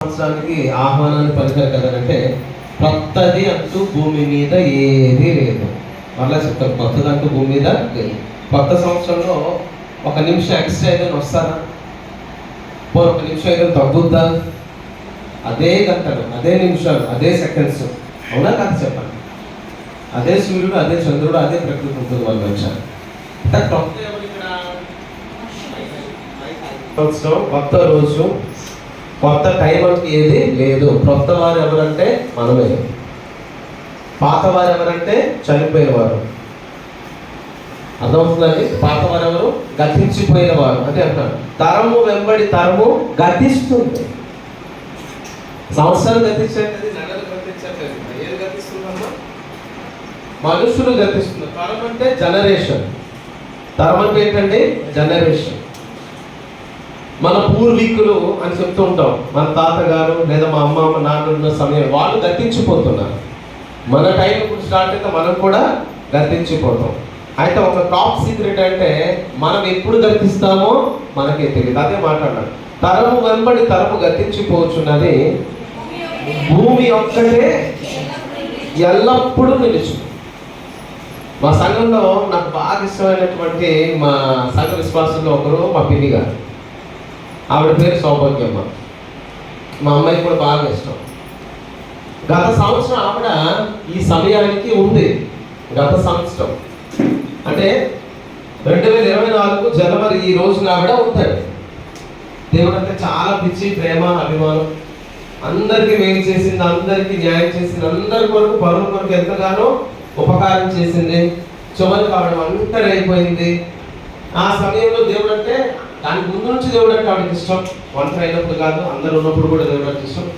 సంవత్సరానికి ఆహ్వానాన్ని పలికారు కదంటే కొత్తది అంటూ భూమి మీద ఏది లేదు. మళ్ళీ చెప్తారు, కొత్తది అంటూ భూమి మీద లేదు. కొత్త సంవత్సరంలో ఒక నిమిషం ఎక్స్ట్రా ఏదైనా వస్తారా? ఒక నిమిషం ఏదైనా తగ్గుద్దా? అదే గంటలు, అదే నిమిషాలు, అదే సెకండ్స్, అవునా కాదు చెప్పండి. అదే సూర్యుడు, అదే చంద్రుడు, అదే ప్రకృతి ఉంటుంది వాళ్ళ వచ్చారు. కొత్త రోజు, కొత్త టైం అంటే ఏది లేదు. కొత్త వారు ఎవరంటే మనమే. పాత వారు ఎవరంటే చనిపోయిన వారు. అర్థమవుతుందండి? పాత వారు ఎవరు? గతించిపోయిన వారు. అంటే అంటారు తరము వెంబడి తరము గతిస్తుంది. సంవత్సరాలు గతించట్లేదు, నెలలు గతించట్లేదు. ఏది గతిస్తుందమ్మా? మనుషులు గతిస్తున్నారు. తరం అంటే జనరేషన్. తరం అంటే ఏంటండి? జనరేషన్. మన పూర్వీకులు అని చెప్తూ ఉంటాం. మన తాతగారు లేదా మా అమ్మ నాన్న ఉన్న సమయం వాళ్ళు గతించిపోతున్నారు. మన టైం ఇప్పుడు స్టార్ట్ అయితే మనం కూడా గతించిపోతాం. అయితే ఒక టాప్ సీక్రెట్ అంటే మనం ఎప్పుడు గతిస్తామో మనకే తెలియదు. అదే మాట్లాడాలి. తరము వెంబడి తరము గతించిపోవచ్చున్నది, భూమి ఒక్కటే ఎల్లప్పుడూ నిలుచు. మా సంఘంలో నాకు బాగా ఇష్టమైనటువంటి మా సంఘ విశ్వాసంలో ఒకరు మా పిన్ని గారు. ఆవిడ పేరు సౌభాగ్యమ్మ. మా అమ్మాయికి కూడా బాగా ఇష్టం. గత సంవత్సరం ఆవిడ ఈ సమయానికి ఉంది. గత సంవత్సరం అంటే 2024 జనవరి ఈ రోజున ఆవిడ ఉంటాడు. దేవుడు అంటే చాలా పిచ్చి, ప్రేమ, అభిమానం. అందరికీ మేలు చేసింది, అందరికీ న్యాయం చేసింది, అందరి కొరకు పరువు కొరకు ఎంతగానో ఉపకారం చేసింది. చివరికి ఆవిడ ఒంటరి అయిపోయింది. ఆ సమయంలో దేవుడు అంటే, దానికి ముందు నుంచి దేవుడు అంటే ఆవిడకి ఇష్టం. ఒంటరి అయినప్పుడు కాదు, అందరు ఉన్నప్పుడు కూడా దేవుడు అంటే ఇష్టం.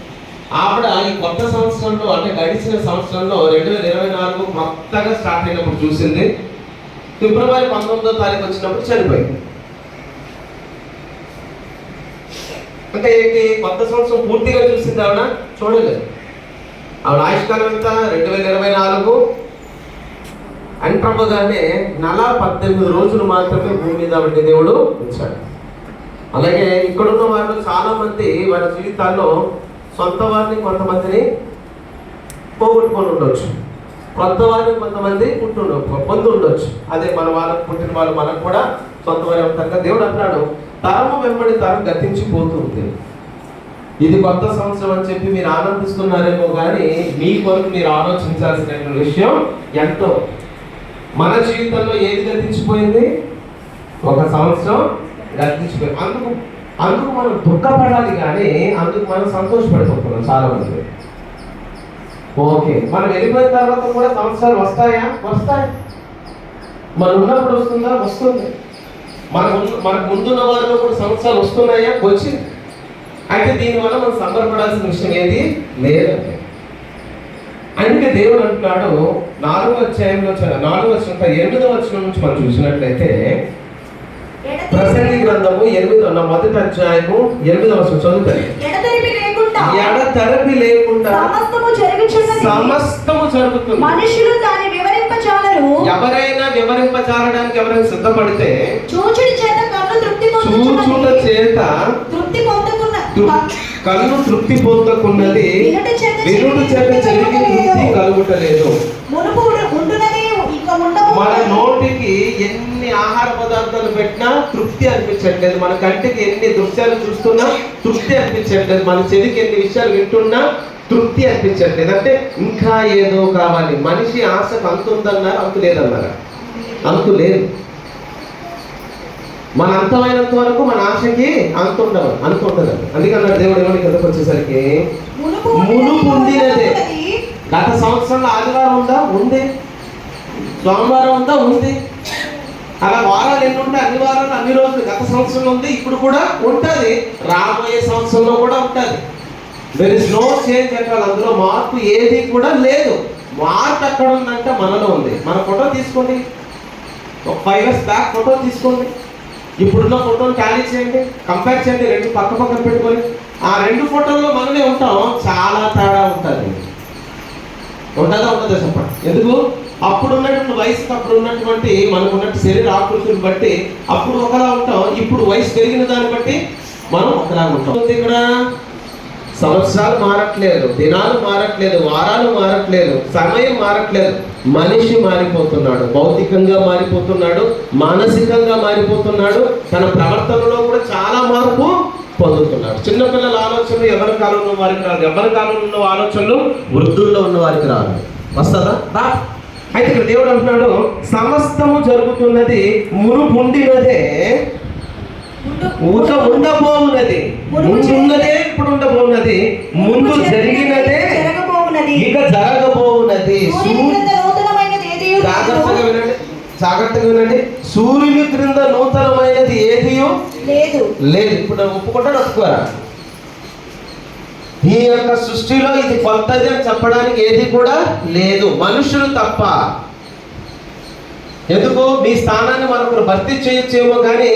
ఆవిడ ఈ కొత్త సంవత్సరంలో అంటే గడిచిన సంవత్సరంలో 2024 కొత్తగా స్టార్ట్ అయినప్పుడు చూసింది. ఫిబ్రవరి 19వ తారీఖు వచ్చినప్పుడు చనిపోయింది. అంటే ఏంటి? కొత్త సంవత్సరం పూర్తిగా చూసింది ఆవిడ చూడలేదు. ఆవిడ ఆయుష్కాలం ఎంత? 2024 అంటవ్వగానే 18 రోజులు మాత్రమే భూమి మీద ఆవిడ దేవుడు ఉంచాడు. అలాగే ఇక్కడున్న వాళ్ళు చాలా మంది వారి జీవితాల్లో సొంత వారిని కొంతమందిని పోగొట్టుకొని ఉండొచ్చు, కొత్త వారిని కొంతమంది పొంది ఉండొచ్చు. అదే మన వాళ్ళకు పుట్టిన వాళ్ళు మనకు కూడా సొంత వారి అవుతారు. దేవుడు అంటాడు తరము వెంబడి తరం గతించిపోతుంది. ఇది కొత్త సంవత్సరం అని చెప్పి మీరు ఆనందిస్తున్నారేమో కానీ మీ కొరకు మీరు ఆలోచించాల్సిన విషయం ఎంతో. మన జీవితంలో ఏది గతించిపోయింది? ఒక సంవత్సరం గతించిపోయింది. అందుకు మనం దుఃఖపడాలి కానీ అందుకు మనం సంతోషపడిపోతున్నాం చాలా మంది. ఓకే, మనం వెళ్ళిపోయిన తర్వాత కూడా సంవత్సరాలు వస్తాయా? వస్తాయి. మనం ఉన్నప్పుడు వస్తుందా? వస్తుంది. మనకు ముందున్న వారిలో కూడా సంవత్సరాలు వస్తున్నాయా? వచ్చింది. అయితే దీనివల్ల మనం సంబరపడాల్సిన విషయం ఏది లేదండి. అందుకే దేవుడు అంటున్నాడు 4వ అధ్యాయంలో 8వ వచనం నుంచి మనం చూసినట్లయితే ప్రసంగి గ్రంథము 8వ మొదటి అధ్యాయము 8వ వచనం చదువుతారు. ఎడతెరపి లేకుండా సమస్తము జరుగుతుంది. మనుషులు దాన్ని వివరింపజాలరు. ఎవరైనా వివరింపజాలడానికి ఎవరైనా సిద్ధపడితే చూచుట చేత కన్ను తృప్తి పొందకున్నది, వినుడు చేత జరిగి తృప్తి కలుగుటలేదు. మన నోటికి ఎన్ని ఆహార పదార్థాలు పెట్టినా తృప్తి అనిపించట్లేదు. మన కంటికి ఎన్ని దృశ్యాలు చూస్తున్నా తృప్తి అనిపించట్లేదు. మన చెవికి ఎన్ని విషయాలు వింటున్నా తృప్తి అనిపించట్లేదు. అంటే ఇంకా ఏదో కావాలి. మనిషి ఆశకు అంతు ఉందన్నారు, అంతు లేదన్నారు. అంతు లేదు. మన అంతమైనంత వరకు మన ఆశకి అంతుండదు. అందుకన్నా దేవుడు ఎవరికి ఎదుకు వచ్చేసరికి మునుపు ఉండినదే. గత సంవత్సరంలో ఆదివారం ఉందా? ఉంది. సోమవారం ఉందా? ఉంది. అలా వారాలు ఎన్ని ఉంటాయి? అన్ని వారాలు అన్ని రోజులు గత సంవత్సరంలో ఉంది, ఇప్పుడు కూడా ఉంటుంది, రాబోయే సంవత్సరంలో కూడా ఉంటుంది. దెర్ ఇస్ నో చేంజ్ అంటారు. అందులో మార్పు ఏది కూడా లేదు. మార్పు ఎక్కడ ఉందంటే మనలో ఉంది. మన ఫోటో తీసుకోండి, ఒక 5 years బ్యాక్ ఫోటో తీసుకోండి, ఇప్పుడున్న ఫోటోలు టాలీ చేయండి, కంపేర్ చేయండి, రెండు పక్కన పెట్టుకొని ఆ 2 ఫోటోల్లో మనమే ఉంటాం. చాలా తేడా ఉంటుంది. ఉంటుందా చెప్పండి? ఎందుకు? అప్పుడు ఉన్నటువంటి వయసుకి అప్పుడు ఉన్నటువంటి మనకు ఉన్నట్టు శరీర ఆకృతిని బట్టి అప్పుడు ఒకలా ఉంటాం, ఇప్పుడు వయసు పెరిగిన దాన్ని బట్టి మనం ఒకలా ఉంటాం. ఇక్కడ సంవత్సరాలు మారట్లేదు, దినాలు మారట్లేదు, వారాలు మారట్లేదు, సమయం మారట్లేదు. మనిషి మారిపోతున్నాడు, భౌతికంగా మారిపోతున్నాడు, మానసికంగా మారిపోతున్నాడు, తన ప్రవర్తనలో కూడా చాలా మార్పు పొందుతున్నాడు. చిన్నపిల్లల ఆలోచనలు ఎవరి కాలంలో వారికి రాదు, ఎవరి కాలంలో ఉన్న ఆలోచనలు వృద్ధుల్లో ఉన్న వారికి రాదు. వస్తుందా? రా. అయితే ఇక్కడ దేవుడు అంటున్నాడు, సమస్తము జరుగుతున్నది మునుపుండినదే, ఊక ఉండబోవున్నది, ముందున్నదే ఇప్పుడు ఉండబోవున్నది, ముందు జరిగినదే ఇక జరగబోవున్నది. జాగ్రత్తగా వినండి, జాగ్రత్తగా వినండి. సూర్యుని క్రింద నూతనమైనది ఏది లేదు. ఇప్పుడు ఒప్పుకుంటాడు, ఒప్పుకోరా? ఈ యొక్క సృష్టిలో ఇది కొత్తది అని చెప్పడానికి ఏది కూడా లేదు, మనుషులు తప్ప. ఎందుకు? మీ స్థానాన్ని మరొకరు భర్తీ చేయొచ్చేమో కానీ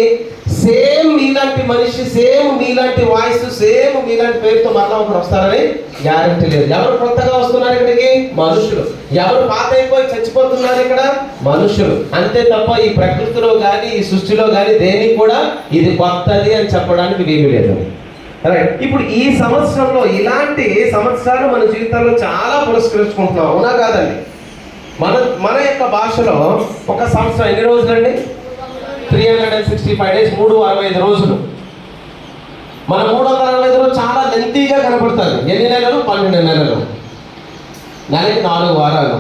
సేమ్ మీలాంటి మనిషి, సేమ్ మీలాంటి వాయిస్, సేమ్ మీలాంటి పేరుతో మళ్ళా ఒకరు వస్తారని గ్యారంటీ లేదు. ఎవరు కొత్తగా వస్తున్నారు ఇక్కడికి? మనుషులు. ఎవరు పాత అయిపోయి చచ్చిపోతున్నారు ఇక్కడ? మనుషులు. అంతే తప్ప ఈ ప్రకృతిలో కానీ ఈ సృష్టిలో కానీ దేనికి కూడా ఇది కొత్తది అని చెప్పడానికి వీలు లేదు. రైట్. ఇప్పుడు ఈ సంవత్సరంలో ఇలాంటి సంవత్సరాలు మన జీవితాల్లో చాలా పురస్కరించుకుంటున్నాం, అవునా కాదండి? మన యొక్క భాషలో ఒక సంవత్సరం ఎన్ని రోజులండి? 365 days, 365 రోజులు. మన 365 రోజులు చాలా లెంతీగా కనపడుతుంది. ఎన్ని నెలలు? 12 నెలలు, నెలకి 4 వారాలు,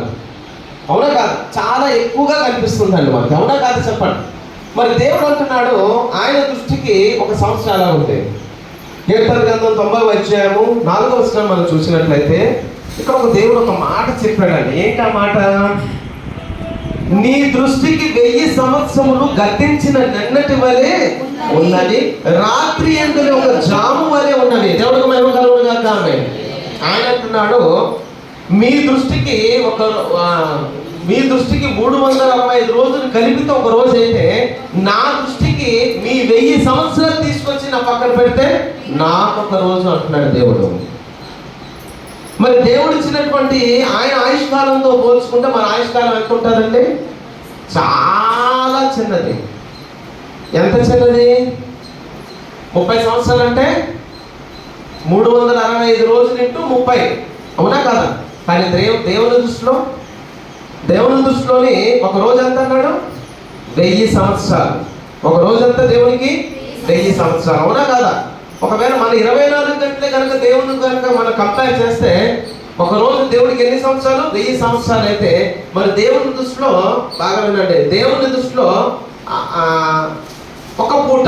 అవునా కాదు? చాలా ఎక్కువగా కనిపిస్తుందండి మనకి, అవునా కాదు? చెప్పండి. మరి దేవుడు అంటున్నాడు, ఆయన దృష్టికి ఒక సంవత్సరం ఎలా ఉంది? కీర్తన గ్రంథం 90వ అధ్యాయము 4వ వచనం మనం చూసినట్లయితే ఇక్కడ ఒక దేవుడు ఒక మాట చెప్పాడండి. ఏంటి ఆ మాట? నీ దృష్టికి 1000 సంవత్సరములు గతించిన నిన్నటి వలె ఉన్నది, రాత్రి ఎందులో ఒక జాము వలె ఉన్నది. దేవుడికి మహిమ కలుగును గాక. ఆమేన్. ఆయన అంటున్నాడు, మీ దృష్టికి 365 రోజులు కలిపితే ఒక రోజు అయితే, నా దృష్టికి మీ 1000 సంవత్సరాలు తీసుకొచ్చి నా పక్కన పెడితే నాకు ఒక రోజు అంటున్నాడు దేవుడు. మరి దేవుడు ఇచ్చినటువంటి ఆయన ఆయుష్కాలంతో పోల్చుకుంటే మన ఆయుష్కాలం ఎంత ఉంటుందండి? చాలా చిన్నది. ఎంత చిన్నది? 30 సంవత్సరాలు అంటే 365 రోజులు ఇంటూ 30, అవునా కదా? కానీ దేవుని దృష్టిలోని ఒక రోజు ఎంత అన్నాడు? 1000 సంవత్సరాలు. ఒక రోజు ఎంత దేవునికి? 1000 సంవత్సరాలు, అవునా కదా? ఒకవేళ మన 24 గంటలే కనుక దేవుని కనుక మనం కంపేర్ చేస్తే ఒక రోజు దేవుడికి ఎన్ని సంవత్సరాలు? 1000 సంవత్సరాలు అయితే మరి దేవుని దృష్టిలో, బాగా వినండి, దేవుని దృష్టిలో ఒక పూట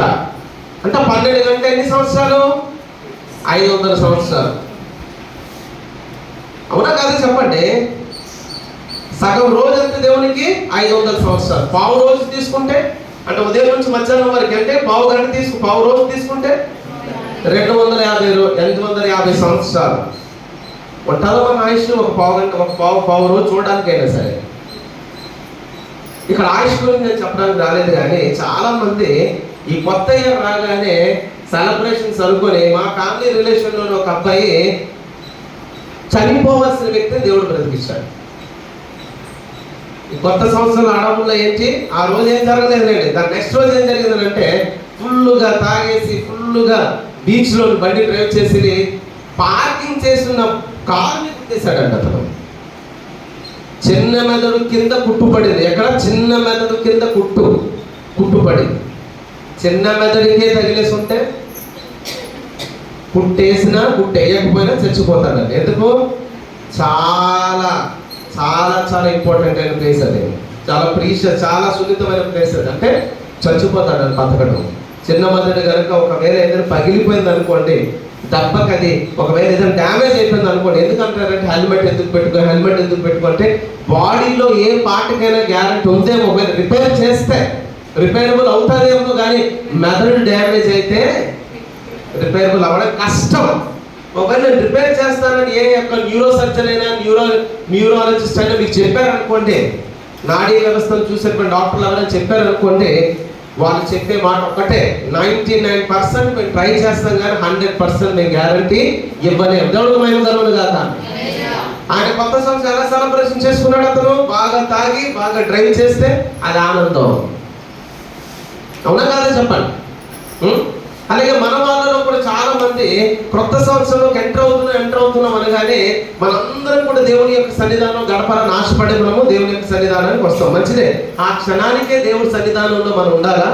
అంటే 12 గంటలు ఎన్ని సంవత్సరాలు? 500 సంవత్సరాలు, అవునా కాదు? చెప్పండి. సగం రోజు ఎంత దేవునికి? 500 సంవత్సరాలు. పావు రోజు తీసుకుంటే అంటే ఉదయం నుంచి మధ్యాహ్నం వరకు అంటే పావు రోజు తీసుకుంటే 250 సంవత్సరాలు ఉంటుందో మన ఆయుష్. ఒక పావు గంట, ఒక పావు రోజు చూడడానికైనా సరే. ఇక్కడ ఆయుష్ గురించి నేను చెప్పడానికి రాలేదు, కానీ చాలా మంది ఈ కొత్త ఇయర్ రాగానే సెలబ్రేషన్స్ అనుకొని, మా ఫ్యామిలీ రిలేషన్లోని ఒక అబ్బాయి చనిపోవలసిన వ్యక్తిని దేవుడు బ్రతికించాడు. ఈ కొత్త సంవత్సరం ఆడముల్లో ఏంటి? ఆ రోజు ఏం జరగలేదు లేండి, దాని నెక్స్ట్ రోజు ఏం జరిగిందంటే ఫుల్గా తాగేసి ఫుల్గా బీచ్లో బండి డ్రైవ్ చేసి పార్కింగ్ చేస్తున్న కార్ని గుర్తేశాడంట అతను. చిన్న మెదడు కింద కుట్టుపడింది. ఎక్కడ? చిన్న మెదడు కింద కుట్టుపడింది. చిన్న మెదడుకే తగిలేసి ఉంటే కుట్టేసినా కుట్టేయకపోయినా చచ్చిపోతాడండి. ఎందుకు? చాలా చాలా చాలా ఇంపార్టెంట్ అయిన ప్లేస్ అది, చాలా ప్రీషియస్, చాలా సున్నితమైన ప్లేస్ అది. అంటే చచ్చిపోతాడని బతకడం. చిన్న మెదడు కనుక ఒకవేళ ఏదైనా పగిలిపోయింది అనుకోండి, దెబ్బకి అది ఒకవేళ ఏదైనా డ్యామేజ్ అయిపోయింది అనుకోండి, ఎందుకంటారంటే హెల్మెట్ ఎందుకు పెట్టుకుంటే బాడీలో ఏ పార్ట్కైనా గ్యారెంటీ ఉందేమో. ఒకవేళ రిపేర్ చేస్తే రిపేరబుల్ అవుతుందేమో, కానీ మెదడు డ్యామేజ్ అయితే రిపేరబుల్ అవ్వడం కష్టం. ఒకవేళ నేను రిపేర్ చేస్తానని ఏ యొక్క న్యూరో సర్జన్ అయినా న్యూరాలజిస్ట్ అయినా మీకు చెప్పారనుకోండి, నాడీ వ్యవస్థను చూసేటువంటి డాక్టర్లు ఎవరైనా చెప్పారనుకోండి, వాళ్ళు చెప్పే మాట ఒక్కటే, 99% మేము ట్రై చేస్తాం కానీ 100% మేము గ్యారంటీ ఇవ్వలేము. దేవుడికి మహిమ కలుగును గాక. ఆయన కొత్త సంవత్సరం ఎలా సెలబ్రేషన్ చేసుకున్నాడు? అతను బాగా తాగి బాగా డ్రైవ్ చేస్తే అది ఆనందం, అవునా కాదా? చెప్పండి. అలాగే మన వాళ్ళలో కూడా చాలా మంది క్రొత్త సంవత్సరంలోకి ఎంటర్ అవుతున్నాం అనగానే మనందరం కూడా దేవుని యొక్క సన్నిధానం గడపాలని ఆశపడే మనము దేవుని యొక్క సన్నిధానానికి వస్తాం. మంచిదే, ఆ క్షణానికే దేవుడి సన్నిధానంలో మనం ఉండాలా?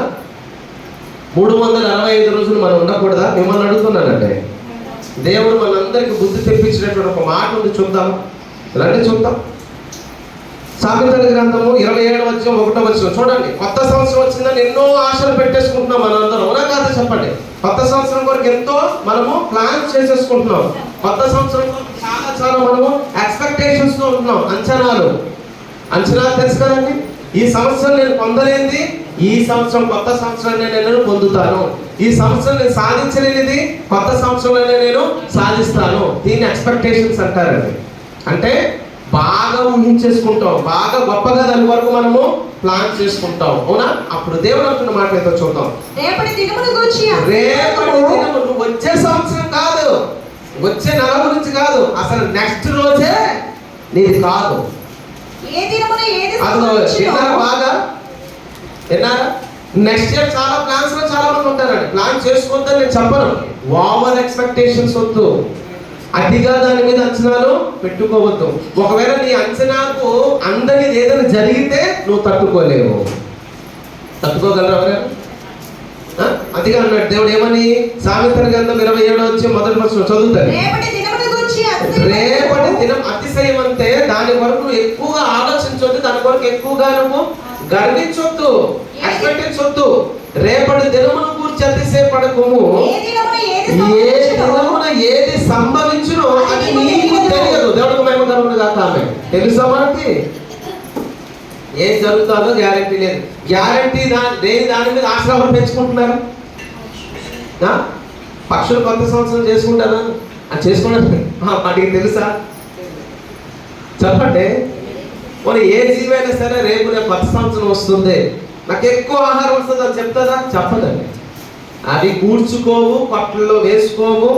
365 రోజులు మనం ఉండకూడదా? మిమ్మల్ని అడుగుతున్నానంటే దేవుడు మనందరికి బుద్ధి తెప్పించినటువంటి ఒక మాట ఉంది, చూద్దాం రండి చూద్దాం. సామెతల గ్రంథము 27:1 చూడండి. కొత్త సంవత్సరం వచ్చిందని ఎన్నో ఆశలు పెట్టేసుకుంటున్నాం మనందరం, అవునా కాదా చెప్పండి? కొత్త సంవత్సరం కొరకు ఎంతో మనము ప్లాన్ చేసేసుకుంటున్నాం. కొత్త సంవత్సరం కొరకు చాలా మనము ఎక్స్పెక్టేషన్స్ తో ఉంటున్నాం. అంచనాలు తెలుసు కదండి. ఈ సంవత్సరం నేను పొందలేనిది ఈ సంవత్సరం కొత్త సంవత్సరాన్ని నేను పొందుతాను. ఈ సంవత్సరం నేను సాధించలేనిది కొత్త సంవత్సరంలోనే నేను సాధిస్తాను. దీన్ని ఎక్స్పెక్టేషన్స్ అంటారండి. అంటే బాగా ఊహించేసుకుంటాం, బాగా గొప్పగా దాని వరకు మనము ప్లాన్ చేసుకుంటాం, అవునా? అప్పుడు దేవుడు అంటున్న మాట ఏదో చూద్దాం. రేపటి దినమును గురించి నువ్వు వచ్చే సంవత్సరం కాదు, వచ్చే నెల గురించి కాదు, అసలు నెక్స్ట్ రోజే నీది కాదు. ఏ దినమున ఏది బాగా విన్నారా? నెక్స్ట్ ఇయర్ చాలా ప్లాన్స్ లో చాలా మంది ఉంటారండి. ప్లాన్ చేసుకోవద్దని నేను చెప్పను, ఓవర్ ఎక్స్పెక్టేషన్స్ వద్దు, అతిగా దాని మీద అంచనాలు పెట్టుకోవద్దు. ఒకవేళ నీ అంచనాకు అందరిది ఏదైనా జరిగితే నువ్వు తట్టుకోలేవు. తట్టుకోగలరు ఎవరైనా? అదిగా అన్నాడు దేవుడు. ఏమని? సామెతల గ్రంథం 27:1 చదువుతారు. రేపటి దినం అతిశయం అంటే దాని కొరకు నువ్వు ఎక్కువగా ఆలోచించొద్దు, దాని కొరకు ఎక్కువగా నువ్వు గర్వించొద్దు, ఎక్స్పెక్టించొద్దు. రేపటి దినమును గురించి అతిశయపడకుము. ఏ దినమున ఏది సంభవించునో అది నీకు తెలియదు. దేవుడికి మేము కలుగును కాక. ఆమె తెలుసా మనకి ఏం జరుగుతుందో గ్యారంటీ లేదు. గ్యారంటీ దాని మీద ఆశ్రమం పెంచుకుంటున్నారు. పక్షులు కొత్త సంవత్సరం చేసుకుంటారా? అది చేసుకున్నారు వాటికి తెలుసా? చెప్పండి. మరి ఏ జీవైనా సరే రేపు నేను కొత్త సంవత్సరం వస్తుంది, నాకు ఎక్కువ ఆహారం వస్తుంది అని చెప్తుందా? చెప్పదండి. అవి కూర్చుకోవు, పట్లలో వేసుకోవు,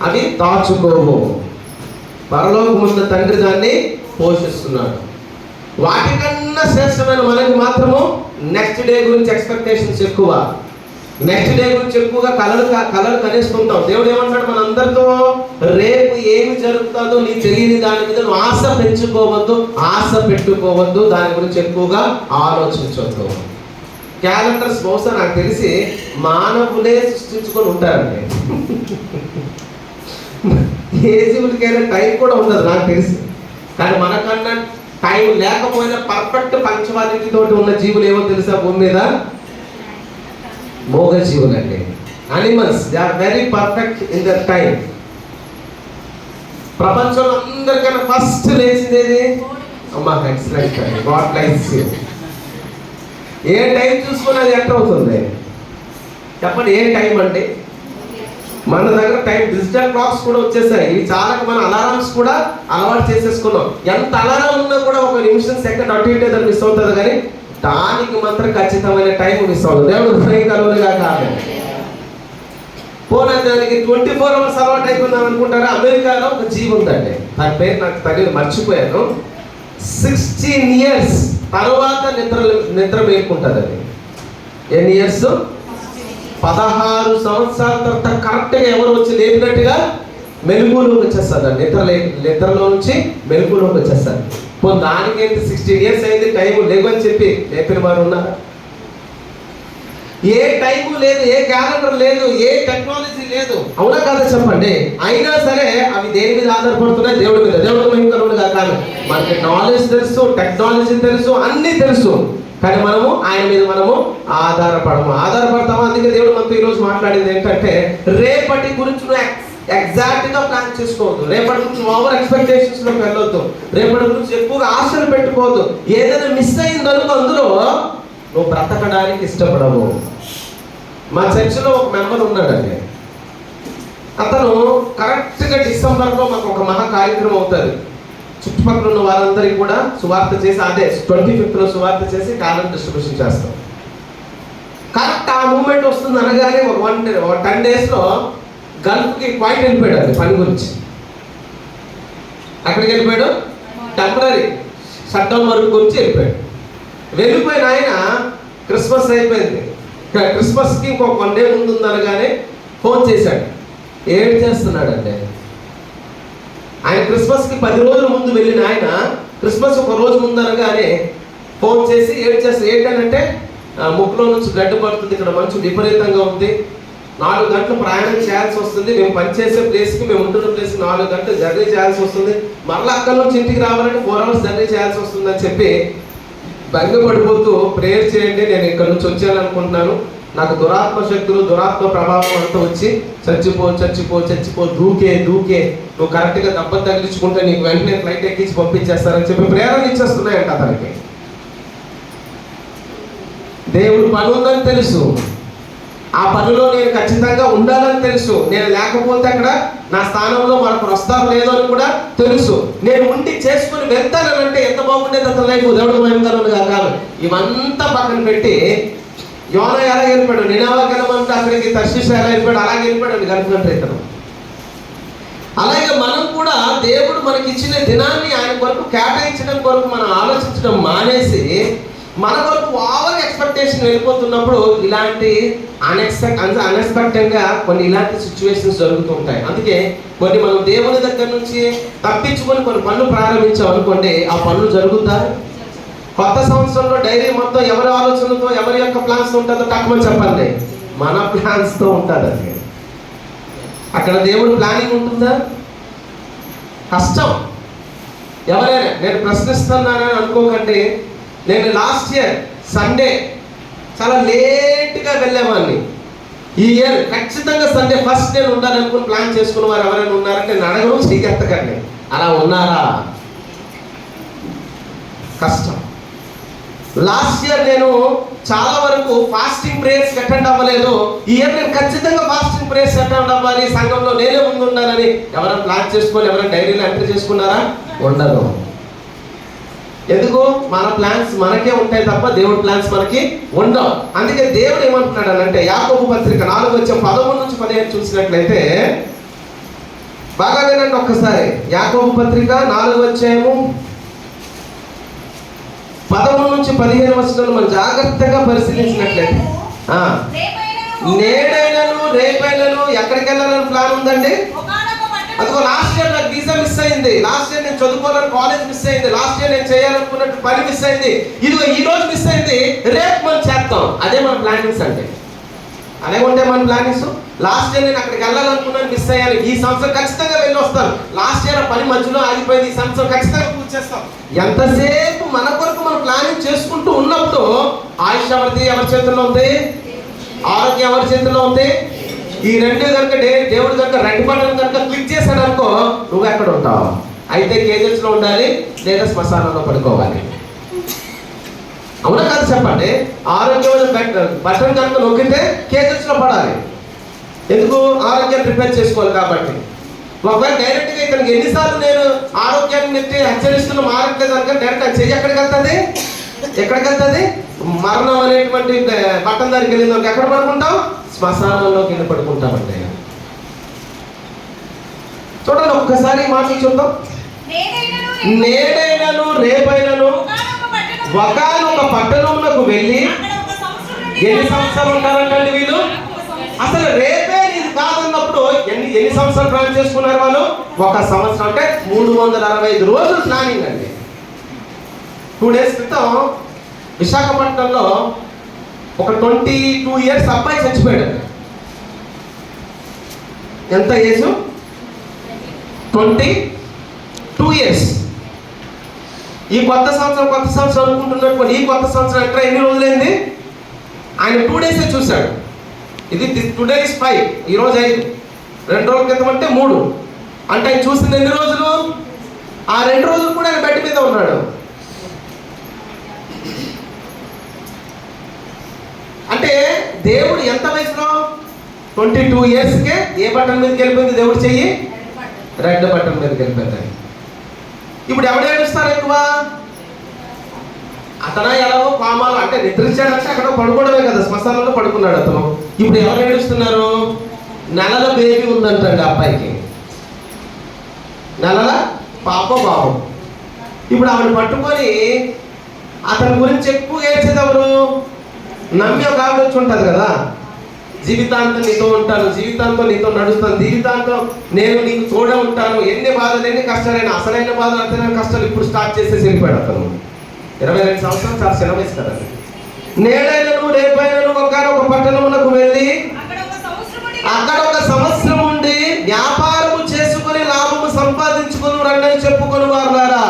అవి దాచుకోవు. పరలోకమున్న తండ్రి దాన్ని పోషిస్తున్నాడు. వాటికన్నా శ్రేష్టమైన మనకి మాత్రము నెక్స్ట్ డే గురించి ఎక్స్పెక్టేషన్స్ ఎక్కువ. నెక్స్ట్ డే గురించి ఎక్కువగా కలలు కనేసుకుంటాం. దేవుడు ఏమంటాడు మనందరితో? రేపు ఏమి జరుగుతుందో నీకు తెలియని దాని మీద నువ్వు ఆశ పెంచుకోవద్దు, ఆశ పెట్టుకోవద్దు, దాని గురించి ఎక్కువగా ఆలోచించవద్దు. క్యాలెండర్స్ బహుశా నాకు తెలిసి మానవులే సృష్టించుకొని ఉంటారండి. ఏ జీవులకైనా టైం కూడా ఉండదు నాకు తెలిసి. కానీ మనకన్నా టైం లేకపోయినా పర్ఫెక్ట్ పంక్చువాలిటీ తోటి ఉన్న జీవులు ఏమో తెలుసా భూమి మీద? మోగ జీవులు అండి. Animals, they are very perfect in their time. ప్రపంచంలో అందరికన్నా ఫస్ట్ లేచింది అమ్మా ఎక్సలెంట్ అండి, గాడ్ లైక్స్ యు. ఏ టైం చూసుకుని అది ఎంటర్ అవుతుంది చెప్పండి. ఏ టైం అంటే మన దగ్గర టైం డిజిటల్ క్లాక్స్ కూడా వచ్చేసాయి. ఇవి చాలా మన అలారమ్స్ కూడా అలవాటు చేసేసుకున్నాం. ఎంత అలారం ఉన్నా కూడా ఒక నిమిషం సెకండ్ అటు ఇటు ఏదో మిస్ అవుతుంది, కానీ దానికి మాత్రం ఖచ్చితమైన టైం మిస్ అవుతుంది. దేవుడు కలుగులుగా కాదు. పోనీ దానికి 24 hours అలవాటు అయిపోయిందని అనుకుంటారా? అమెరికాలో ఒక జీవి ఉందండి, దాని పేరు నాకు తెలియదు, మర్చిపోయాను. 16 years తర్వాత నిద్ర మేల్కుంటుంది. అది ఎన్ని ఇయర్స్? 16 సంవత్సరాల తర్వాత కరెక్ట్గా ఎవరు వచ్చి లేపినట్టుగా మెలుగులోకి వచ్చేస్తుంది. నిద్రలో నుంచి మెలుగులోకి వచ్చేస్తారు. పోనీ దానికైతే 16 years అయింది, టైం లేవని చెప్పి లేపిన వారు ఉన్నారా? ఏ టైము లేదు, ఏ క్యాలెండర్ లేదు, ఏ టెక్నాలజీ లేదు, అవునా కాదా చెప్పండి. అయినా సరే అవి దేని మీద ఆధారపడుతున్నాయి? దేవుడి మీద. దేవుడు మహిమకరుడుగా కాదు. మనకి నాలెడ్జ్ తెలుసు, టెక్నాలజీ తెలుసు, అన్నీ తెలుసు, కానీ మనము ఆయన మీద మనము ఆధారపడతాము. అందుకే దేవుడు మనతో ఈరోజు మాట్లాడేది ఏంటంటే రేపటి గురించి నువ్వు ఎగ్జాక్ట్ గా ప్లాన్ చేసుకోవద్దు. రేపటి గురించి ఓవర్ ఎక్స్పెక్టేషన్స్ లోకి వెళ్ళొద్దు. రేపటి గురించి ఎక్కువగా ఆశలు పెట్టుకోవద్దు. ఏదైనా మిస్ అయిందనుకో అందులో నువ్వు బ్రతకడానికి ఇష్టపడవు. మా చర్చిలో ఒక మెంబర్ ఉన్నాడండి. అతను కరెక్ట్గా డిసెంబర్లో మాకు ఒక మహా కార్యక్రమం అవుతుంది. చుట్టుపక్కల ఉన్న వారందరికీ కూడా సువార్త చేసి, అదే 25th సువార్త చేసి క్యాలెండర్ డిస్ట్రిబ్యూషన్ చేస్తాం. కరెక్ట్ ఆ మూమెంట్ వస్తుంది అనగానే ఒక 10 days గల్ఫ్కి క్వైట్ వెళ్ళిపోయాడు. అది పని గురించి అక్కడికి వెళ్ళిపోయాడు. టెంపరీ షట్డౌన్ వరకు గురించి వెళ్ళిపోయిన ఆయన క్రిస్మస్ అయిపోయింది. క్రిస్మస్కి ఇంకొక 1 day ముందు ఉందనగానే ఫోన్ చేశాడు. ఏడు చేస్తున్నాడండి ఆయన. క్రిస్మస్కి 10 రోజుల ముందు వెళ్ళిన ఆయన క్రిస్మస్ ఒక రోజు ముందరగానే ఫోన్ చేసి ఏడు చేస్తాడు. ఏంటంటే ముక్కులో నుంచి బ్లడ్ పడుతుంది, ఇక్కడ మంచు విపరీతంగా ఉంది, 4 గంటలు ప్రయాణం చేయాల్సి వస్తుంది, మేము పనిచేసే ప్లేస్కి మేము ఉంటున్న ప్లేస్కి 4 గంటలు జర్నీ చేయాల్సి వస్తుంది, మరలా అక్కడి నుంచి ఇంటికి రావాలంటే 4 అవర్స్ జర్నీ చేయాల్సి వస్తుంది అని చెప్పి భంగపడిపోతూ ప్రేయర్ చేయండి, నేను ఇక్కడ నుంచి వచ్చాను అనుకుంటున్నాను, నాకు దురాత్మ శక్తులు దురాత్మ ప్రభావం అంతా వచ్చి చచ్చిపో చచ్చిపో చచ్చిపో దూకే నువ్వు కరెక్ట్గా దెబ్బ తగిలించుకుంటే నీకు వెంటనే ఫ్లైట్ ఎక్కించి పంపించేస్తారని చెప్పి ప్రేరణ ఇచ్చేస్తున్నాయంట అతనికి. దేవుడు పని ఉందని తెలుసు, ఆ పనిలో నేను ఖచ్చితంగా ఉండాలని తెలుసు, నేను లేకపోతే అక్కడ నా స్థానంలో మనకు వస్తారో లేదో అని కూడా తెలుసు, నేను ఉండి చేసుకుని వెళ్తానంటే ఎంత బాగుండేది అతని లైఫ్. దేవుడు మహిమకరంగా కాదు. ఇవంతా పక్కన పెట్టి యోనా ఎలా వెళ్ళిపోయాడు, నినావా గెలమంటే అక్కడికి తర్షీషు ఎలా వెళ్ళిపోయాడు, అలాగే వెళ్ళిపోయాడు గనుకుంటే ఇతను. అలాగే మనం కూడా దేవుడు మనకి ఇచ్చిన దినాన్ని ఆయన కొరకు కేటాయించడం కొరకు మనం ఆలోచించడం మానేసి మన కొరకు ఓవర్ ఎక్స్పెక్టేషన్ వెళ్ళిపోతున్నప్పుడు ఇలాంటి అన్ఎక్స్పెక్టెడ్గా కొన్ని ఇలాంటి సిచ్యువేషన్స్ జరుగుతూ ఉంటాయి. అందుకే కొన్ని మనం దేవుని దగ్గర నుంచి తప్పించుకొని కొన్ని పనులు ప్రారంభించాం అనుకోండి, ఆ పనులు జరుగుతాయి. కొత్త సంవత్సరంలో డైరీ మొత్తం ఎవరి ఆలోచనలతో ఎవరి యొక్క ప్లాన్స్ ఉంటుందో తక్కువని చెప్పండి, మన ప్లాన్స్తో ఉంటుంది. అది అక్కడ దేవుడు ప్లానింగ్ ఉంటుందా? కష్టం. ఎవరైనా నేను ప్రశ్నిస్తున్నానని అనుకోకండి. నేను లాస్ట్ ఇయర్ సండే చాలా లేట్గా వెళ్ళేవాడిని. ఈ ఇయర్ ఖచ్చితంగా సండే ఫస్ట్ నేను ఉండాలనుకుని ప్లాన్ చేసుకున్న వారు ఎవరైనా ఉన్నారంటే నేను అడగను, శ్రీకెత్తకండి. అలా ఉన్నారా? కష్టం. లాస్ట్ ఇయర్ నేను చాలా వరకు ఫాస్టింగ్ ప్రేయర్స్ అటెండ్ అవ్వలేదు. ఈ ఇయర్ నేను ఖచ్చితంగా ఫాస్టింగ్ ప్రేయర్స్ అటెండ్ అవ్వాలి, సంఘంలో నేనే ముందు ఉండాలని ఎవరైనా ప్లాన్ చేసుకొని ఎవరైనా డైరీలో ఎంట్రీ చేసుకున్నారా? ఉండదు. ఎందుకు? మన ప్లాన్స్ మనకే ఉంటాయి తప్ప దేవుడి ప్లాన్స్ మనకి ఉండవు. అందుకే దేవుడు ఏమంటున్నాడు అంటే యాకోబు పత్రిక 4:13-15 చూసినట్లయితే బాగా వినండి ఒక్కసారి. యాకోబు పత్రిక 4:13-15 మనం జాగ్రత్తగా పరిశీలించినట్లయితే నేడైనను రేపైనను ఎక్కడికి వెళ్ళాలని ప్లాన్ ఉందండి. అదిగో లాస్ట్ ఇయర్ నాకు వీసా మిస్ అయింది, లాస్ట్ ఇయర్ నేను చదువుకోవాలని కాలేజ్ మిస్ అయింది, లాస్ట్ ఇయర్ నేను చేయాలనుకున్నట్టు పని మిస్ అయింది, ఇదిగో ఈ రోజు మిస్ అయింది, రేపు మనం చేస్తాం. అదే మన ప్లానింగ్స్ అంటే. అలాగే ఉంటాయి మన ప్లానింగ్స్. లాస్ట్ ఇయర్ నేను అక్కడికి వెళ్ళాలనుకున్నాను, మిస్ అయ్యాను, ఈ సంవత్సరం ఖచ్చితంగా వెళ్ళి వస్తాను. లాస్ట్ ఇయర్ పని మధ్యలో ఆగిపోయింది, ఈ సంవత్సరం ఖచ్చితంగా పూర్తి చేస్తాం. ఎంతసేపు మన కొరకు మనం ప్లానింగ్ చేసుకుంటూ ఉన్నప్పుడు ఆయుష్ ఎవరి చేతుల్లో ఉంది? ఆరోగ్యం ఎవరి చేతుల్లో ఉంది? ఈ రెండు కనుక దేవుడు కనుక రెడ్ బటన్ కనుక క్లిక్ చేశాడు అనుకో, నువ్వు ఎక్కడ ఉంటావు? అయితే కేజెస్లో ఉండాలి లేదా శ్మశానంలో పడుకోవాలి. అవునా కాదు చెప్పండి? ఆరోగ్యమైన బటన్ కనుక నొక్కితే కేజెస్లో పడాలి. ఎందుకు? ఆరోగ్యాన్ని ప్రిపేర్ చేసుకోవాలి కాబట్టి. ఒకవేళ డైరెక్ట్గా ఇతనికి ఎన్నిసార్లు నేను ఆరోగ్యాన్ని నెట్టి హెచ్చరిస్తున్న మారట్లేదు అనుక డైరెక్ట్ చెయ్యి ఎక్కడికి వెళ్తుంది? ఎక్కడికి వెళ్తుంది? మరణం అనేటువంటి బట్టం దగ్గరికి వెళ్ళింది ఎక్కడ పడుకుంటాం? శ్మశానంలోకి వెళ్ళి పడుకుంటామండి. చూడండి ఒక్కసారి మాటలు చూద్దాం. నేడైనను రేపైనను ఒకానొక పట్టణమునకు వెళ్ళి ఎన్ని సంవత్సరాలు ఉంటారంటండి వీళ్ళు? అసలు రేపే ఇది కాదన్నప్పుడు ఎన్ని సంవత్సరాలు ప్లాన్ చేసుకున్నారు వాళ్ళు? 1 సంవత్సరం. అంటే 365 రోజులు ప్లానింగ్ అండి. 2 డేస్ క్రితం విశాఖపట్నంలో ఒక 22 ఇయర్స్ అబ్బాయి చచ్చిపోయాడు. ఎంత ఏజ్? 22 ఇయర్స్. ఈ కొత్త సంవత్సరం అనుకుంటున్నప్పుడు ఈ కొత్త సంవత్సరం ఎక్కడ ఎన్ని రోజులైంది? ఆయన 2 డేసే చూశాడు. ఇది టుడే ఇస్ 5, ఈరోజు 5, 2 రోజుల క్రితం అంటే 3. అంటే ఆయన చూసింది ఎన్ని రోజులు? ఆ 2 రోజులు కూడా ఆయన బెడ్ మీద ఉన్నాడు. అంటే దేవుడు ఎంత వయసులో? 22 ఇయర్స్కే ఏ బటన్ మీదకి వెళ్ళిపోయింది దేవుడు చెయ్యి? రెడ్ బటన్ మీదకి వెళ్ళిపోయింది. ఇప్పుడు ఎవడు ఏడుస్తారు ఎక్కువ? అతను ఎలాగో పామాలు అంటే నిద్రించాడంటే అక్కడ పడుకోవడమే కదా, శ్మశానంలో పడుకున్నాడు అతను. ఇప్పుడు ఎవరు ఏడుస్తున్నారు? నెలల బేబీ ఉందంటండి అబ్బాయికి, నెలల పాప బాబు. ఇప్పుడు ఆవిడ పట్టుకొని అతని గురించి ఎక్కువ ఏడ్చేది ఎవరు? నమ్మి ఒక ఆవిడ వచ్చి ఉంటుంది కదా, జీవితాంతం నీతో ఉంటాను, జీవితాంతం నీతో నడుస్తాను, జీవితాంతం నేను నీకు తోడ ఉంటాను. ఎన్ని బాధలు ఎన్ని కష్టాలైనా, అసలైన బాధలు అసలైన కష్టాలు ఇప్పుడు స్టార్ట్ చేసేసి వెళ్ళిపోయాడు అతను. 22 సంవత్సరాలు చాలా చిన్న వయసు కదండి. నేడైనను రేపైనను ఒకనొక పట్టణమునకు వెళ్ళి అక్కడ ఒక సంవత్సరం ఉండి వ్యాపారము చేసుకుని లాభము సంపాదించుకుని రండి చెప్పుకొని వారులారా.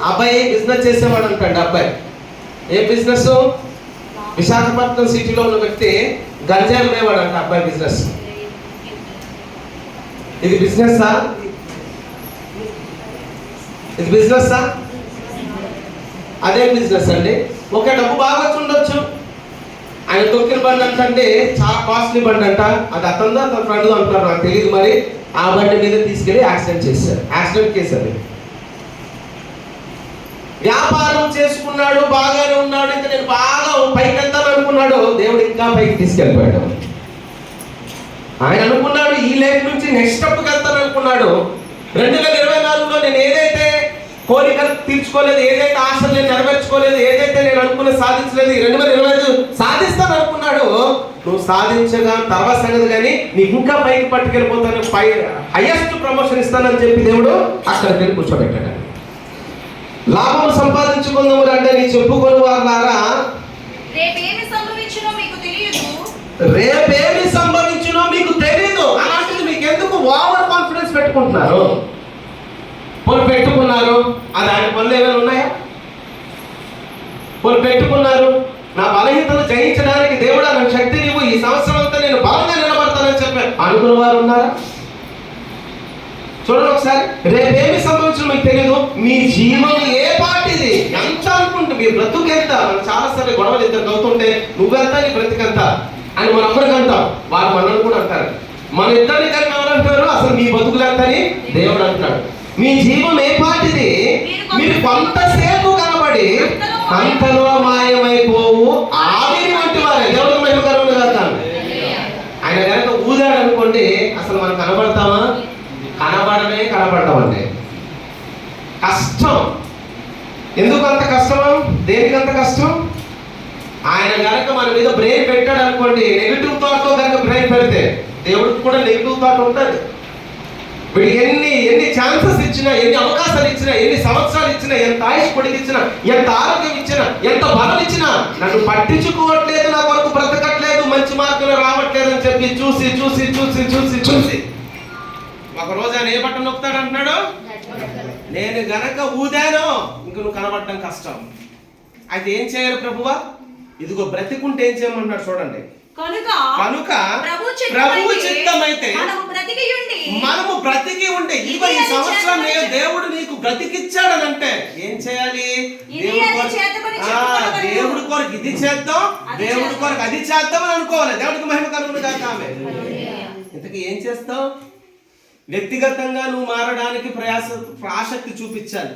అబ్బాయి బిజినెస్ చేసేవాడు అంటాడు. అబ్బాయి ఏ బిజినెస్? విశాఖపట్నం సిటీలో ఉన్న వ్యక్తి గంజాయి అమ్మేవాడు అంట. అబ్బాయి బిజినెస్. ఇది బిజినెస్సా? ఇది బిజినెస్సా? అదే బిజినెస్ అండి. ఒకే డబ్బు బాగా వచ్చి ఉండొచ్చు. ఆయన తొక్కిన బండి అంటే చాలా కాస్ట్లీ బండి అంట. అది అతనిదో అతని ఫ్రెండ్దో అంటారు, నాకు తెలియదు. మరి ఆ బండి మీద తీసుకెళ్ళి యాక్సిడెంట్ చేశారు. యాక్సిడెంట్ కేసు అది. వ్యాపారం చేసుకున్నాడు, బాగానే ఉన్నాడు. ఇంకా నేను బాగా పైకి వెళ్తాను అనుకున్నాడు. దేవుడు ఇంకా పైకి తీసుకెళ్ళిపోయాడు. ఆయన అనుకున్నాడు ఈ లైఫ్ నుంచి నెక్స్ట్ స్టెప్కి వెళ్తాను అనుకున్నాడు. 2024లో నేను ఏదైతే కోరికలు తీర్చుకోలేదు, ఏదైతే ఆశలు నేను నెరవేర్చుకోలేదు, ఏదైతే నేను అనుకున్న సాధించలేదు, 2025 సాధిస్తాను అనుకున్నాడు. నువ్వు సాధించగా తర్వాత సంగతి, కానీ నీకు ఇంకా పైకి పట్టుకెళ్ళిపోతాను, హైయెస్ట్ ప్రమోషన్ ఇస్తానని చెప్పి దేవుడు అక్కడికి వెళ్ళి కూర్చోబెట్టాడు. లాభం సంపాదించుకుందాము అంటే నీ చెప్పుకొని వారులారా, రేపేమి సంభవించునో మీకు తెలియదు. అలాంటిది మీకు ఎందుకు ఓవర్ కాన్ఫిడెన్స్ పెట్టుకుంటున్నారు? వాళ్ళు పెట్టుకున్నారు, అది ఆయన పనులు ఏమైనా ఉన్నాయా? వాళ్ళు పెట్టుకున్నారు, నా బలహీనతను జయించడానికి దేవుడు నాకు శక్తి నీవు, ఈ సంవత్సరం అంతా నేను బలంగా నిలబడతానని చెప్పాను అనుకున్న వారు ఉన్నారా? చూడండి ఒకసారి. రేపేమి సంభవించడం మీకు తెలియదు. మీ జీవం ఏ పాటిది? ఎంత అనుకుంటే మీ బ్రతుకు ఎంత? మనం చాలాసార్లు గొడవలు ఇద్దరు అవుతుంటే నువ్వెంత నీ బ్రతికెంత అని మనం అందరికి అంటాం. వారు మనల్ని కూడా అంటారు. మన ఇద్దరిని కలిపి ఎవరంటారు? అసలు మీ బతుకులు ఎంత అని దేవుడు అంటాడు. మీ జీవం ఏ పాటిది? మీరు కొంతసేపు కనబడి అంతలో మాయమైపోవు ఆవిరి వంటి వారే. దేవుడికి మహిమకరములు కాదు. ఆయన కనుక ఊదాడు అనుకోండి, అసలు మనం కనబడతామా? కనబడతామండి. కష్టం. ఎందుకు అంత కష్టం? దేనికి అంత కష్టం? ఆయన కనుక మన మీద బ్రెయిన్ పెట్టాడు అనుకోండి, నెగిటివ్ థాట్తో కనుక బ్రెయిన్ పెడితే, దేవుడికి కూడా నెగిటివ్ థాట్ ఉంటుంది. వీడికి ఎన్ని ఛాన్సెస్ ఇచ్చినా, ఎన్ని అవకాశాలు ఇచ్చినా, ఎన్ని సంవత్సరాలు ఇచ్చినా, ఎంత ఆయుష్ పొడిగిచ్చినా, ఎంత ఆరోగ్యం ఇచ్చినా, ఎంత బలం ఇచ్చినా, నన్ను పట్టించుకోవట్లేదు, నా కొరకు బ్రతకట్లేదు, మంచి మార్గంలో రావట్లేదు అని చెప్పి చూసి చూసి చూసి చూసి చూసి ఒక రోజు ఆయన ఏ బట్టను నొక్కుతాడు అంటున్నాడు, నేను గనక ఊదాను ఇంక నువ్వు కనబడటం కష్టం. అయితే ఏం చేయాలి ప్రభువా? ఇదిగో బ్రతికుంటే ఏం చేయమన్నాడు చూడండి. కనుక ప్రభు చిత్తమైతే మనము బ్రతికి ఉండి, ఇదిగో ఈ సంవత్సరం దేవుడు నీకు బ్రతికిచ్చాడని అంటే ఏం చేయాలి? దేవుడి కొరకు ఇది చేద్దాం, దేవుడి కొరకు అది చేద్దాం అని అనుకోవాలి. దేవుడికి మహిమ కలుగును గాక. ఆమె ఇంతకీ ఏం చేస్తావు? వ్యక్తిగతంగా నువ్వు మారడానికి ఆసక్తి చూపించాలి.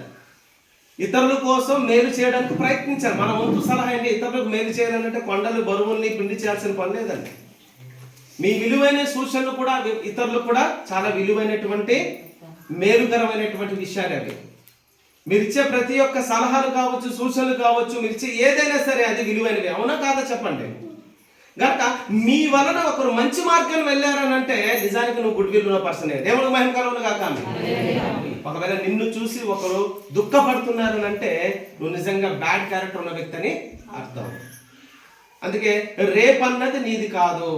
ఇతరుల కోసం మేలు చేయడానికి ప్రయత్నించాలి. మన వంతు సలహా ఏంటి? ఇతరులకు మేలు చేయాలంటే కొండలు బరువుల్ని పిండి చేయాల్సిన పని లేదండి. మీ విలువైన సూచనలు కూడా ఇతరులు కూడా చాలా విలువైనటువంటి మేలుకరమైనటువంటి విషయాలు అవి. మీరు ఇచ్చే ప్రతి ఒక్క సలహాలు కావచ్చు, సూచనలు కావచ్చు, మీరు ఇచ్చే ఏదైనా సరే అది విలువైనవి. అవునా కాదా చెప్పండి. గనక మీ వలన ఒకరు మంచి మార్గాన్ని వెళ్ళారని అంటే నిజానికి నువ్వు గుడ్ విల్ ఉన్న పర్సన్. దేవుడికి మహిమ కలుగును గాక. ఒకవేళ నిన్ను చూసి ఒకరు దుఃఖపడుతున్నారని అంటే నువ్వు నిజంగా బ్యాడ్ క్యారెక్టర్ ఉన్న వ్యక్తి అని అర్థం. అందుకే రేపన్నది నీది కాదు.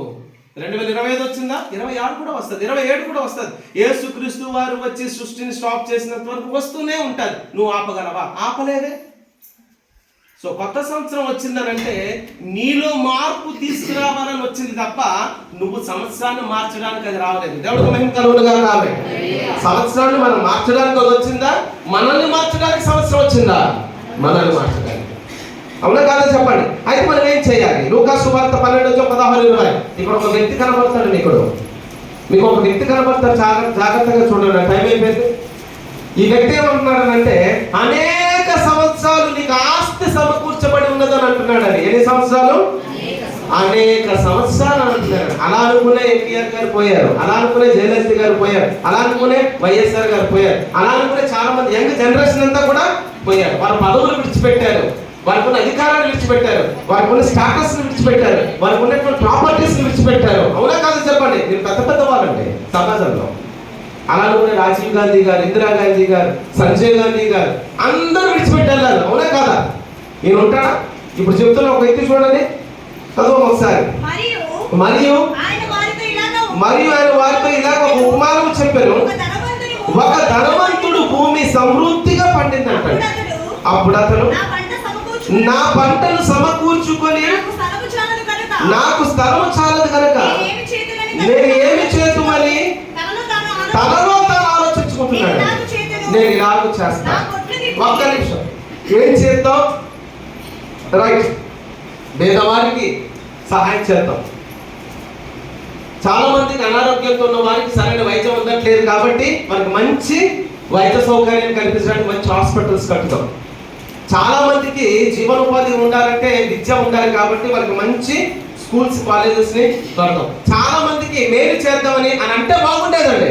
2025 వచ్చిందా? 26 కూడా వస్తుంది, 27 కూడా వస్తుంది. యేసుక్రీస్తు వారు వచ్చి సృష్టిని స్టాప్ చేసినంత వరకు వస్తూనే ఉంటుంది. నువ్వు ఆపగలవా? ఆపలేదే. సో కొత్త సంవత్సరం వచ్చిందనంటే నీలో మార్పు తీసుకురావాలని వచ్చింది తప్ప నువ్వు సంవత్సరాన్ని మార్చడానికి అది రావలేదు. దేవుడికి మహిమ కలుగును గాక. ఆమె సంవత్సరాన్ని మనం మార్చడానికి అది వచ్చిందా? మనల్ని మార్చడానికి సంవత్సరం వచ్చిందా? మనల్ని మార్చడానికి. అవునా కాదా చెప్పండి. అయితే మనం ఏం చేయాలి? లూకా సువార్త 12:16-20. ఇక్కడ ఒక వ్యక్తి కనబడతాడు. మీకు ఒక వ్యక్తి కనబడతాడు. జాగ్రత్తగా చూడండి, టైం అయిపోయింది. ఈ వ్యక్తి ఏమంటున్నాడనంటే అనేక సంవత్సరాలు నీకు ఆస్తి సమకూర్చబడి ఉన్నదని అంటున్నాడు. అని ఎన్ని సంవత్సరాలు? అనేక సంవత్సరాలు అంటున్నాడు. అలా అనుకునే ఎన్టీఆర్ గారు పోయారు, అలా అనుకునే జయలలిత గారు పోయారు, అలా అనుకునే వైఎస్ఆర్ గారు పోయారు, అలా అనుకునే చాలా మంది యంగ్ జనరేషన్ అంతా కూడా పోయారు. వాళ్ళ పదవులు విడిచిపెట్టారు. వారికి ఉన్న అధికారాన్ని విడిచిపెట్టారు, వారికి ఉన్న స్టాటస్ విడిచిపెట్టారు, వారికి ఉన్నటువంటి ప్రాపర్టీస్ విడిచిపెట్టారు. అవునా కాదు చెప్పండి? మీరు పెద్ద పెద్ద వాళ్ళండి సమాజంలో. అలాగే రాజీవ్ గాంధీ గారు, ఇందిరాగాంధీ గారు, సంజయ్ గాంధీ గారు అందరూ విడిచిపెట్టారు. అవునా కాదా? నేను ఉంటాడా? ఇప్పుడు చెప్తున్నా, ఒక వ్యక్తి చూడండి, చదువు ఒకసారి. మరియు ఆయన వారితో ఇలాగ ఒక ఉపమానం చెప్పారు. ఒక ధనవంతుడు భూమి సమృద్ధిగా పండిందంట. అప్పుడు అతను నా పంటను సమకూర్చుకొని నాకు స్థలము చాలదు కనుక నేను ఏమి చేతుమని తనలో తాను ఆలోచించుకుంటున్నాడు. నేను ఇలాగ చేస్తా. ఒక్క నిమిషం, ఏం చేద్దాం? రైట్, పేదవారికి సహాయం చేద్దాం. చాలా మందికి అనారోగ్యంతో ఉన్న వారికి సరైన వైద్యం అందట్లేదు కాబట్టి మనకి మంచి వైద్య సౌకర్యం కల్పించడానికి మంచి హాస్పిటల్స్ కట్టుతాం. చాలా మందికి జీవనోపాధి ఉండాలంటే విద్య ఉండాలి కాబట్టి వాళ్ళకి మంచి స్కూల్స్, కాలేజెస్ ని కడతాం. చాలా మందికి మేలు చేద్దామని అని అంటే బాగుండేదండి,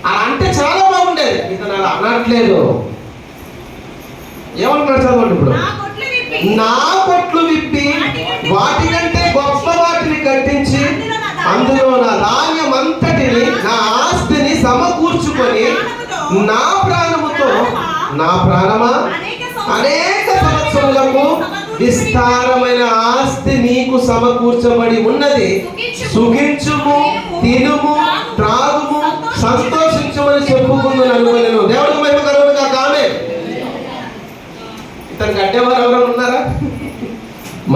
అలా అంటే చాలా బాగుండేది. ఇతను అలా అనట్లేదు. ఏమనుకున్నాడు చదవండి ఇప్పుడు? నా కొట్లు విప్పి వాటికంటే గొప్ప వాటిని కట్టించి అందులో నా ధాన్యం అంతటిని, నా ఆస్తిని సమకూర్చుకొని నా ప్రాణముతో, నా ప్రాణమా అనేక సంవత్సరములకు విస్తారమైన ఆస్తి నీకు సమకూర్చబడి ఉన్నది, సుఖించుము, తినుము, త్రాగుము, సంతోషించుమని చెప్పుకుందని అనుకోలేను. దేవుడికి మహిమ కలుగును గాక. ఆమేన్. ఇతనికి అడ్డేవారు ఎవరైనా ఉన్నారా?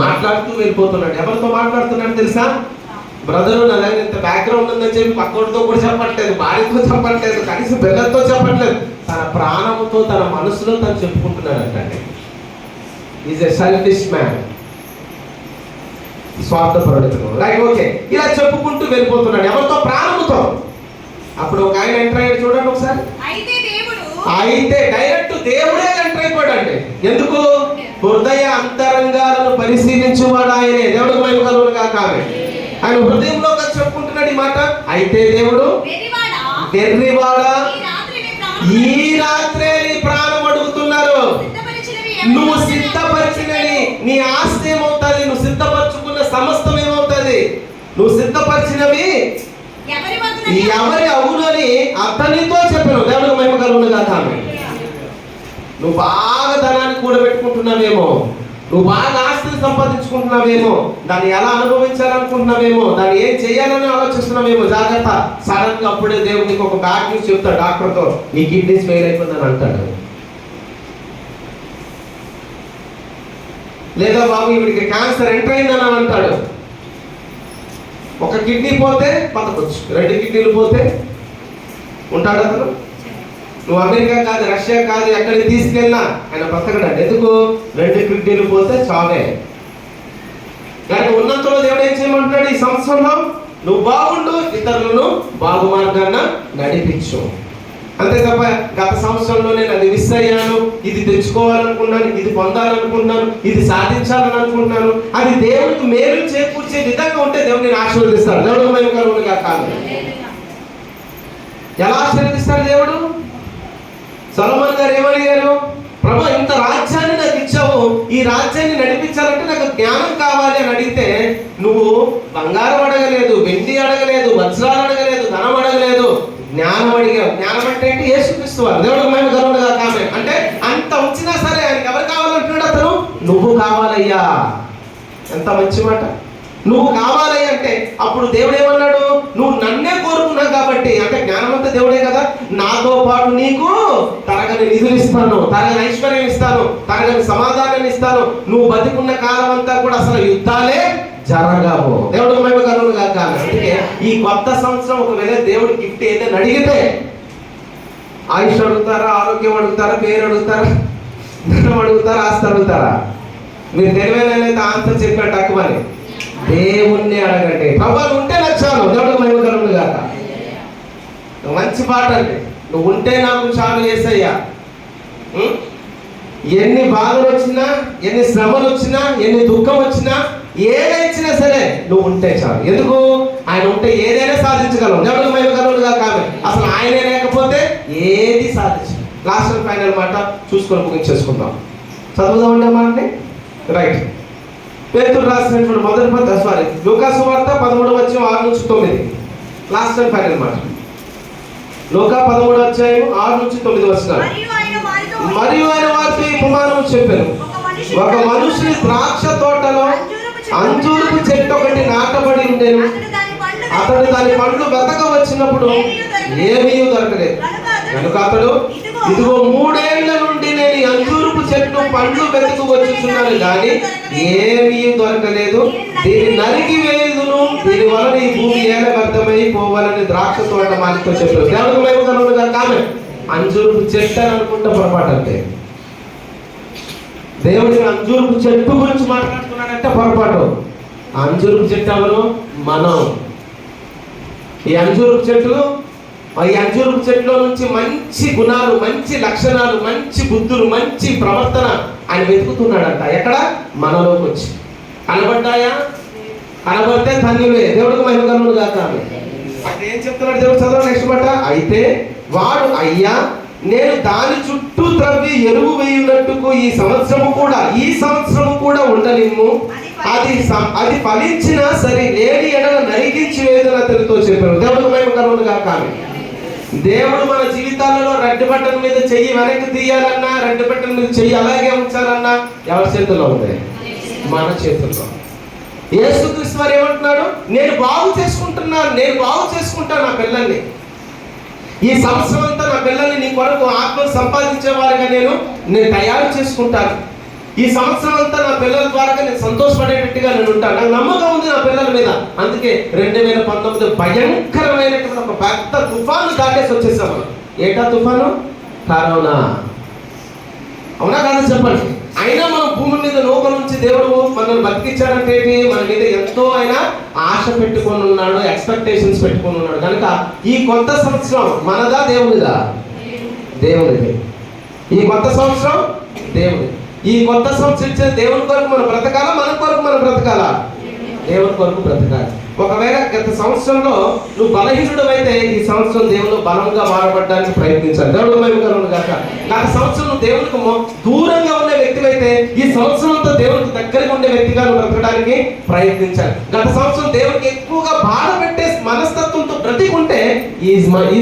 మాట్లాడుతూ వెళ్ళిపోతున్నాడు. ఎవరితో మాట్లాడుతున్నాడు తెలుసా? బ్రదరు నా దగ్గర ఇంత బ్యాక్గ్రౌండ్ ఉందని చెప్పి పక్కోడితో కూడా చెప్పట్లేదు, భార్యతో చెప్పట్లేదు, కనీసం పిల్లలతో చెప్పట్లేదు. తన ప్రాణముతో, తన మనసులో తను చెప్పుకుంటున్నాడు అంటే ఈజ్ ఎ సెల్ఫిష్ మ్యాన్. స్వార్థపరుడు. Right, okay. ఇలా చెప్పుకుంటూ వెళ్ళిపోతున్నాడు. ఎవరితో? ప్రాణముతో. అప్పుడు ఒక ఆయన ఎంటర్ అయ్యాడు చూడండి ఒకసారి. అయితే డైరెక్ట్ దేవుడే ఎంటర్ అయిపోయాడండి. ఎందుకు? హృదయ అంతరంగాలను పరిశీలించువాడు ఆయనే. దేవుడికి మహిమ కలుగును గాక. ఆయన హృదయంలో చెప్పుకుంటున్నాడు ఈ మాట. అయితే దేవుడు, వెర్రివాడా, ఈ రాత్రే నీ ప్రాణం అడుగుతున్నారు. నువ్వు సిద్ధపరిచినని నీ ఆస్తి ఏమవుతుంది? నువ్వు సిద్ధపరచుకున్న సమస్తం ఏమవుతుంది? నువ్వు సిద్ధపరిచినవి ఎవరి అవునని అతనితో చెప్పాను. దేవుడికి మహిమ కలుగును గాక. నువ్వు బాగా ధనాన్ని కూడబెట్టుకుంటున్నావేమో, నువ్వు బాగా ఆస్తిని సంపాదించుకుంటున్నావేమో, దాన్ని ఎలా అనుభవించాలనుకుంటున్నావేమో, దాన్ని ఏం చేయాలని ఆలోచిస్తున్నావేమో. జాగ్రత్త, సడన్ గా అప్పుడే దేవుడికి ఒక బ్యాడ్ న్యూస్ చెప్తాడు. డాక్టర్తో నీ కిడ్నీస్ ఫెయిల్ అయిపోయిందని అంటాడు. లేదా బాబు వీడికి క్యాన్సర్ ఎంటర్ అయిందని అంటాడు. ఒక కిడ్నీ పోతే బతకొచ్చు, 2 కిడ్నీలు పోతే ఉంటాడు అతను. నువ్వు అమెరికా కాదు, రష్యా కాదు, ఎక్కడికి తీసుకెళ్ళినా ఆయన బ్రతకడండి. ఎందుకు? 2 కిడ్నీలు పోతే చావే. కానీ ఉన్నంతలో దేవుడు ఏం చేయమంటున్నాడు? ఈ సంవత్సరంలో నువ్వు బాగుండు, ఇతరులను బాగు మార్గాన నడిపించు. అంతే తప్ప గత సంవత్సరంలో నేను అది మిస్ అయ్యాను, ఇది తెచ్చుకోవాలనుకున్నాను, ఇది పొందాలనుకున్నాను, ఇది సాధించాలని అనుకుంటున్నాను, అది దేవుడికి మేలు చేకూర్చే విధంగా ఉంటే దేవుడు నేను ఆశీర్వదిస్తాడు. దేవుడికి మహిమ కలుగును గాక. ఎలా ఆశీర్వదిస్తాడు దేవుడు? సొలొమోను గారు ఏమడిగారు? ప్రభు, ఇంత రాజ్యాన్ని నాకు ఇచ్చావు, ఈ రాజ్యాన్ని నడిపించాలంటే నాకు జ్ఞానం కావాలి అని అడిగితే నువ్వు బంగారం అడగలేదు, వెండి అడగలేదు, వజ్రాలు అడగలేదు, ధనం అడగలేదు, జ్ఞానం అడిగావు. జ్ఞానం అంటే ఏంటి? యేసుక్రీస్తు వారు. దేవుడికి మహిమ కలుగును గాక. అంటే అంత వచ్చినా సరే ఆయనకి ఎవరు కావాలంటున్నాడు? అతను నువ్వు కావాలయ్యా. ఎంత మంచి మాట. నువ్వు కావాలి అంటే అప్పుడు దేవుడు ఏమన్నాడు? నువ్వు నన్నే కోరుకున్నావు కాబట్టి, అంటే జ్ఞానం అంతా దేవుడే కదా, నాతో పాటు నీకు తరగని నిధులు ఇస్తాను, తరగని ఐశ్వర్యం ఇస్తాను, తరగని సమాధానాన్ని ఇస్తాను. నువ్వు బతికున్న కాలం అంతా కూడా అసలు యుద్ధాలే జరగవు. దేవుడికి మహిమ కలుగును గాక. అందుకే ఈ కొత్త సంవత్సరం ఒకవేళ దేవుడి గిఫ్ట్ ఏదైనా అడిగితే ఆయుష్ అడుగుతారా, ఆరోగ్యం అడుగుతారా, పేరు అడుగుతారా, ధనం అడుగుతారా, ఆస్తి అడుగుతారా? మీరు తెలివైన ఆన్సర్ చెప్పాడు తక్కువని. దేవుణ్ణి అడగండి. ప్రభావం ఉంటే నాకు చాలు. దేవుడికి మహిమ కలుగును గాక. మంచి పాట అండి. నువ్వు ఉంటే నాకు చాలు యేసయ్యా. ఎన్ని బాధలు వచ్చినా, ఎన్ని శ్రమలు వచ్చినా, ఎన్ని దుఃఖం వచ్చినా, ఏదైనా సరే నువ్వు ఉంటే చాలు. ఎందుకు? ఆయన ఉంటే ఏదైనా సాధించగలం. దేవుడికి మహిమ కలుగును గాక. అసలు ఆయనే లేకపోతే ఏది సాధించు. లాస్ట్ ఫైనల్ మాట చూసుకొని ముగించేసుకుందాం. చదువుదామండి అమ్మాండి. రైట్. పేతురు రాసినటువంటి మొదటి పత్రిక లూకాసు వార్త 13:6-9 లాస్ట్ అండ్ ఫైనల్ మాట. లూకా 13:6-9 మరియు ఆయన వారికి ఉపమానం చెప్పాను. ఒక మనుషుని ద్రాక్ష తోటలో అంజూరపు చెట్టు ఒకటి నాటబడి ఉండేను. అతడు దాని పండ్లు వెతక వచ్చినప్పుడు ఏమీ దొరకలేదు. కనుక అతడు, ఇదిగో 3 ఏళ్ల నుండి నేను ఈ అంజూరపు చెట్టు పండ్లు వెతుకు వచ్చుచున్నాను కానీ ఏమీ దొరకలేదు. దీన్ని నరికి వేయుదును, దీని వలన ఈ భూమి ఏల వ్యర్థమై పోవాలని ద్రాక్ష తోట మాలితో చెప్పారు. దేవుడికి మేము కనుక కామె అంజూరపు చెట్టు అని అనుకుంటే పొరపాటు. అంటే దేవుడికి అంజూరపు చెట్టు గురించి మాట్లాడుతున్నాడంటే పొరపాటు. అంజూరపు చెట్టు ఎవరు? మనం. ఈ అంజూరపు చెట్టులో నుంచి మంచి గుణాలు, మంచి లక్షణాలు, మంచి బుద్ధులు, మంచి ప్రవర్తన ఆయన వెతుకుతున్నాడంట. ఎక్కడ? మనలోకి వచ్చి. కనబడ్డాయా? కనబడితే ధన్యులే. దేవుడికి మహిమ కలుగును గాక. అంటే ఏం చెప్తున్నాడు దేవుడు? చదవ నెక్స్ట్ మాట. అయితే వాడు, అయ్యా నేను దాని చుట్టూ త్రవ్వి ఎరువు వేయునట్టుకు ఈ సంవత్సరము కూడా ఉండనిమ్ము. అది ఫలించినా సరే లేని ఎడల నరికించి వేదన అతనితో చెప్పారు. దేవుడికి మహిమ కలుగును గాక. దేవుడు మన జీవితాలలో రెడ్ బటన్ మీద చెయ్యి వెనక్కి తీయాలన్నా, రెడ్ బటన్ మీద చెయ్యి అలాగే ఉంచాలన్నా ఎవరి చేతుల్లో ఉంది? మన చేతుల్లో. యేసుక్రీస్తు వారు ఏమంటున్నాడు? నేను బాగు చేసుకుంటాను నా పిల్లల్ని. ఈ సంవత్సరం అంతా నా పిల్లల్ని నీ కొరకు ఆత్మను సంపాదించేవారుగా నేను తయారు చేసుకుంటాను. ఈ సంవత్సరం అంతా నా పిల్లల ద్వారా నేను సంతోషపడేటట్టుగా నేను ఉంటాను. నాకు నమ్మకం ఉంది నా పిల్లల మీద. అందుకే 2019 భయంకరమైనటువంటి ఒక పెద్ద తుఫాను దాటేసి వచ్చేసాము. ఏటా తుఫాను? కరోనా. అవునా కాదు చెప్పండి. అయినా మనం భూమి మీద నూక నుంచి దేవుడు మనల్ని బతికించాడంటే మన మీద ఎంతో ఆయన ఆశ పెట్టుకొని ఉన్నాడు, ఎక్స్పెక్టేషన్స్ పెట్టుకొని ఉన్నాడు. కనుక ఈ కొత్త సంవత్సరం మనదా దేవునిదా? దేవునిది. ఈ కొత్త సంవత్సరం దేవుని. ఈ కొత్త సంవత్సరం ఇచ్చిన దేవుని కొరకు మనం బ్రతకాలా, మన కొరకు మనం బ్రతకాలా? దేవుని కొరకు బ్రతకాలి. ఒకవేళ గత సంవత్సరంలో నువ్వు బలహీనుడు అయితే ఈ సంవత్సరం దేవుడు బలంగా మారబడడానికి ప్రయత్నించాలి. దేవుడు మహిమ కలుగును గాక. గత సంవత్సరం నువ్వు దేవునికి దూరంగా ఉండే వ్యక్తి అయితే ఈ సంవత్సరంతో దేవునికి దగ్గరగా ఉండే వ్యక్తిగా నువ్వు బ్రతకడానికి ప్రయత్నించాలి. గత సంవత్సరం దేవునికి ఎక్కువగా బాధ పెట్టే మనస్తత్వంతో బ్రతికుంటే ఈ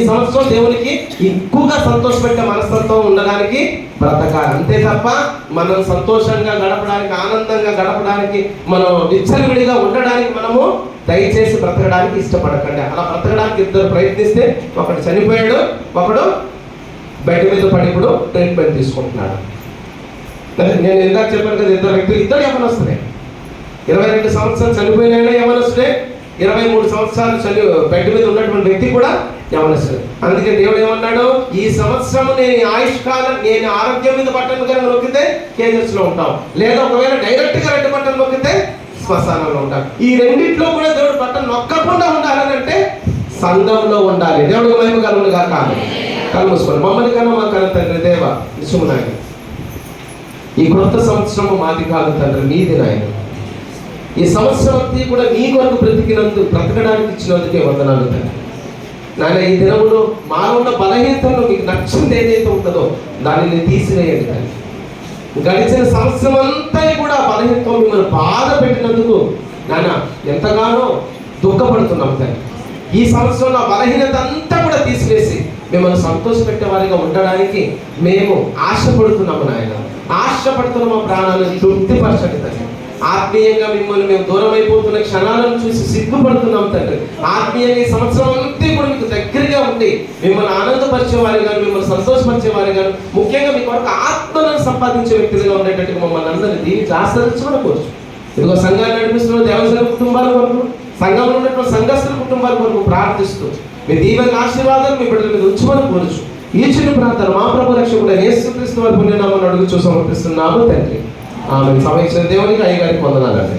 సంవత్సరం దేవునికి ఎక్కువగా సంతోషపెట్టే మనస్తత్వం ఉండడానికి బ్రతకాలి. అంతే తప్ప మనం సంతోషంగా గడపడానికి, ఆనందంగా గడపడానికి, మనం విచ్చలవిడిగా ఉండడానికి మనము దయచేసి బ్రతకడానికి ఇష్టపడకండి. అలా బ్రతకడానికి ఇద్దరు ప్రయత్నిస్తే ఒకడు చనిపోయాడు, ఒకడు బెడ్ మీద పడి ఇప్పుడు ట్రీట్మెంట్ తీసుకుంటున్నాడు. నేను ఇందాక చెప్పాను కదా, ఇద్దరు యవనస్తులే. 22 సంవత్సరాలు చనిపోయిన యవనస్తులే, 23 సంవత్సరాలు బెడ్ మీద ఉన్నటువంటి వ్యక్తి కూడా యవనస్తులే. అందుకే దేవుడు ఏమన్నాడు? ఈ సంవత్సరం నేను ఆయుష్కాలం, నేను ఆరోగ్యం మీద బట్టలు కనుక నొక్కితే కేజెస్ లో ఉంటాం, లేదా ఒకవేళ డైరెక్ట్ గా 2 బట్టలు నొక్కితే శ్మశానంలో ఉంటారు. ఈ రెండిట్లో కూడా దేవుడు బట్టలు నొక్కకుండా ఉండాలని అంటే సంఘంలో ఉండాలి. దేవుడు మహిమ కలుగును గాక. కళ్ళు మూసుకోండి. మమ్మల్ని కన్నా మా కన్నా తండ్రి దేవ విషము నాయన, ఈ కొత్త సంవత్సరము మాది కాదు తండ్రి, మీది నాయన. ఈ సంవత్సరం అంతా కూడా నీ కొరకు బ్రతకడానికి ఇచ్చినందుకే వందనాలు తండ్రి. నాయన ఈ దినములో మాలో ఉన్న బలహీనతలో మీకు నచ్చింది ఏదైతే ఉంటుందో దానిని తీసివేయండి తండ్రి. గడిచిన సంవత్సరం అంతా కూడా బలహీనతో మిమ్మల్ని బాధ పెట్టినందుకు నాన్న ఎంతగానో దుఃఖపడుతున్నాం తండ్రి. ఈ సంవత్సరం నా బలహీనత అంతా కూడా తీసివేసి మిమ్మల్ని సంతోషపెట్టే వారిగా ఉండడానికి మేము ఆశపడుతున్నాము నాయన. ఆశపడుతున్న మా ప్రాణాలను తృప్తిపరచండి తండ్రి. ఆత్మీయంగా మిమ్మల్ని మేము దూరం అయిపోతున్న క్షణాలను చూసి సిగ్గుపడుతున్నాం తండ్రి. ఆత్మీయంగా ఈ సంవత్సరం అంతా కూడా మీకు దగ్గరగా ఉండి మిమ్మల్ని ఆనందపరిచేవారు గాను, మిమ్మల్ని సంతోషపరిచేవారు గాను, ముఖ్యంగా మీ కొరకు ఆత్మలను సంపాదించే వ్యక్తులుగా ఉండేటట్టుగా మమ్మల్ని అందరినీ దీనికి ఆశ్రయించడం కోరుచు. ఇదిగో సంఘాన్ని నడిపిస్తున్న దేవసేన కుటుంబాల కొరకు, సంఘంలో ఉన్నటువంటి సంఘస్థుల కుటుంబాల కొరకు ప్రార్థిస్తూ మీ దీవెన ఆశీర్వాదాలు మీ బిడ్డల మీద ఉంచమని కోరుచు. ఈ చిన్న ప్రార్థన మా ప్రభు రక్షకుడైన యేసుక్రీస్తు వారి పుణ్యనామమును అడుగుచూ సమర్పిస్తున్నాము తండ్రి. ఆమె సమయించిన దేవునికి అయ్యగారికి వందనాలండి.